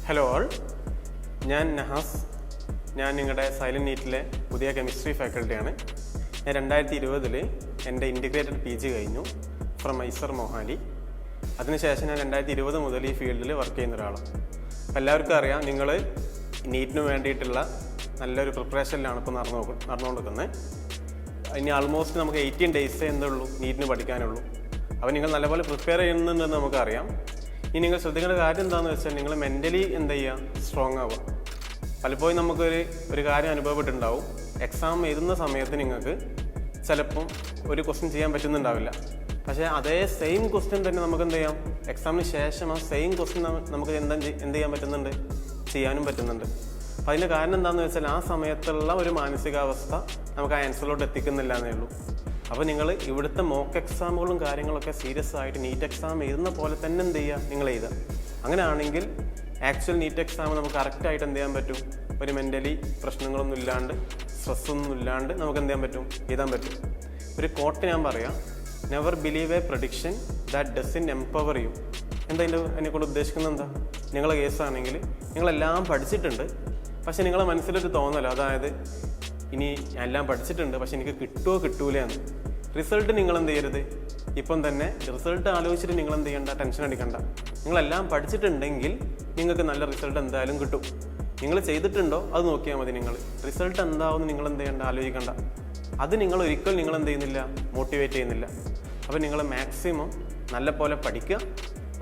Hello all, ഞാൻ നഹാസ്. ഞാൻ നിങ്ങളുടെ സൈലം നീറ്റിലെ പുതിയ കെമിസ്ട്രി ഫാക്കൽറ്റിയാണ്. ഞാൻ 2020 എൻ്റെ ഇൻ്റഗ്രേറ്റഡ് PG കഴിഞ്ഞു ഫ്രം ഐസർ മൊഹാലി. അതിനുശേഷം ഞാൻ 2020 മുതൽ ഈ ഫീൽഡിൽ വർക്ക് ചെയ്യുന്ന ഒരാളാണ്. അപ്പോൾ എല്ലാവർക്കും അറിയാം, നിങ്ങൾ നീറ്റിന് വേണ്ടിയിട്ടുള്ള നല്ലൊരു പ്രിപ്പറേഷനിലാണ് ഇപ്പോൾ നടന്നുകൊണ്ടിരിക്കുന്നത്. ഇനി ആൾമോസ്റ്റ് നമുക്ക് 18 ഡേയ്സേ എന്തുള്ളൂ നീറ്റിന് പഠിക്കാനുള്ളൂ. അപ്പോൾ നിങ്ങൾ നല്ലപോലെ പ്രിപ്പയർ ചെയ്യുന്നുണ്ടെന്ന് നമുക്കറിയാം. ഇനി നിങ്ങൾ ശ്രദ്ധിക്കേണ്ട കാര്യം എന്താണെന്ന് വെച്ചാൽ, നിങ്ങൾ മെൻ്റലി എന്ത് ചെയ്യുക, സ്ട്രോങ് ആവുക. പലപ്പോഴും നമുക്കൊരു കാര്യം അനുഭവപ്പെട്ടിട്ടുണ്ടാവും. എക്സാം എഴുതുന്ന സമയത്ത് നിങ്ങൾക്ക് ചിലപ്പം ഒരു ക്വസ്റ്റ്യൻ ചെയ്യാൻ പറ്റുന്നുണ്ടാവില്ല. പക്ഷേ അതേ സെയിം ക്വസ്റ്റ്യൻ തന്നെ നമുക്ക് എന്ത് ചെയ്യാം, എക്സാമിന് ശേഷം ആ സെയിം ക്വസ്റ്റ്യൻ നമുക്ക് എന്ത് ചെയ്യാൻ പറ്റുന്നുണ്ട്, ചെയ്യാനും പറ്റുന്നുണ്ട്. അപ്പം അതിൻ്റെ കാരണം എന്താണെന്ന് വെച്ചാൽ, ആ സമയത്തുള്ള ഒരു മാനസികാവസ്ഥ നമുക്ക് ആ ആൻസറിലോട്ട് എത്തിക്കുന്നില്ല എന്നേ ഉള്ളൂ. അപ്പോൾ നിങ്ങൾ ഇവിടുത്തെ മോക്ക് എക്സാമുകളും കാര്യങ്ങളൊക്കെ സീരിയസ് ആയിട്ട് നീറ്റ് എക്സാം എഴുതുന്ന പോലെ തന്നെ എന്ത് ചെയ്യുക, നിങ്ങൾ എഴുതുക. അങ്ങനെയാണെങ്കിൽ ആക്ച്വൽ നീറ്റ് എക്സാം നമുക്ക് കറക്റ്റായിട്ട് എന്ത് ചെയ്യാൻ പറ്റും, ഒരു മെൻ്റലി പ്രശ്നങ്ങളൊന്നും ഇല്ലാണ്ട്, സ്ട്രെസ്സൊന്നും ഇല്ലാണ്ട് നമുക്ക് എന്ത് ചെയ്യാൻ പറ്റും, എഴുതാൻ പറ്റും. ഒരു കോട്ട് ഞാൻ പറയാം: never believe a prediction that doesn't empower you. എന്താ എന്നെക്കൊണ്ട് ഉദ്ദേശിക്കുന്നത്? എന്താ, നിങ്ങളെ കേസാണെങ്കിൽ നിങ്ങളെല്ലാം പഠിച്ചിട്ടുണ്ട്, പക്ഷെ നിങ്ങളെ മനസ്സിലൊരു തോന്നല, അതായത് ഇനി ഞാൻ എല്ലാം പഠിച്ചിട്ടുണ്ട് പക്ഷെ എനിക്ക് കിട്ടുമോ കിട്ടൂല എന്ന്. റിസൾട്ട് നിങ്ങൾ എന്ത് ചെയ്യരുത്, ഇപ്പം തന്നെ റിസൾട്ട് ആലോചിച്ചിട്ട് നിങ്ങൾ എന്ത് ചെയ്യണ്ട, ടെൻഷൻ അടിക്കണ്ട. നിങ്ങളെല്ലാം പഠിച്ചിട്ടുണ്ടെങ്കിൽ നിങ്ങൾക്ക് നല്ല റിസൾട്ട് എന്തായാലും കിട്ടും. നിങ്ങൾ ചെയ്തിട്ടുണ്ടോ അത് നോക്കിയാൽ മതി. നിങ്ങൾ റിസൾട്ട് എന്താവുമെന്ന് നിങ്ങൾ എന്ത് ചെയ്യണ്ട, ആലോചിക്കണ്ട. അത് നിങ്ങൾ ഒരിക്കലും നിങ്ങൾ എന്ത് ചെയ്യുന്നില്ല, മോട്ടിവേറ്റ് ചെയ്യുന്നില്ല. അപ്പോൾ നിങ്ങൾ മാക്സിമം നല്ല പോലെ പഠിക്കുക,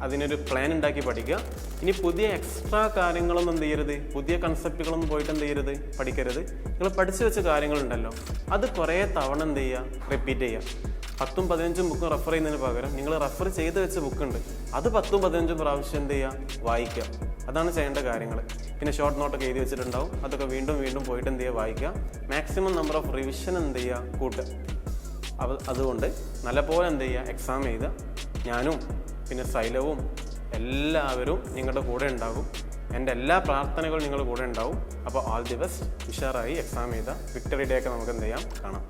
അതിനൊരു പ്ലാൻ ഉണ്ടാക്കി പഠിക്കുക. ഇനി പുതിയ എക്സ്ട്രാ കാര്യങ്ങളൊന്നും എന്ത് ചെയ്യരുത്, പുതിയ കൺസെപ്റ്റുകളൊന്നും പോയിട്ട് എന്ത് ചെയ്യരുത്, പഠിക്കരുത്. നിങ്ങൾ പഠിച്ചു വെച്ച കാര്യങ്ങളുണ്ടല്ലോ, അത് കുറേ തവണ എന്ത് ചെയ്യുക, റിപ്പീറ്റ് ചെയ്യുക. 10ഉം 15ഉം ബുക്കും റെഫർ ചെയ്യുന്നതിന് പകരം നിങ്ങൾ റെഫർ ചെയ്ത് വെച്ച ബുക്കുണ്ട്, അത് 10ഉം 15ഉം പ്രാവശ്യം എന്ത് ചെയ്യുക, വായിക്കുക. അതാണ് ചെയ്യേണ്ട കാര്യങ്ങൾ. പിന്നെ ഷോർട്ട് നോട്ടൊക്കെ എഴുതി വെച്ചിട്ടുണ്ടാവും, അതൊക്കെ വീണ്ടും വീണ്ടും പോയിട്ട് എന്ത് ചെയ്യുക, വായിക്കുക. മാക്സിമം നമ്പർ ഓഫ് റിവിഷൻ എന്ത് ചെയ്യുക, കൂട്ടുക. അതുകൊണ്ട് നല്ലപോലെ എന്ത് ചെയ്യുക, എക്സാം എഴുതുക. ഞാനും പിന്നെ സൈലവും എല്ലാവരും നിങ്ങളുടെ കൂടെ ഉണ്ടാകും. എൻ്റെ എല്ലാ പ്രാർത്ഥനകളും നിങ്ങളുടെ കൂടെ ഉണ്ടാവും. അപ്പോൾ ഓൾ ദി ബെസ്റ്റ്. ഉഷാറായി എക്സാം എഴുതുക. വിക്ടറി ഡേ ഒക്കെ നമുക്ക് എന്ത് ചെയ്യാം, കാണാം.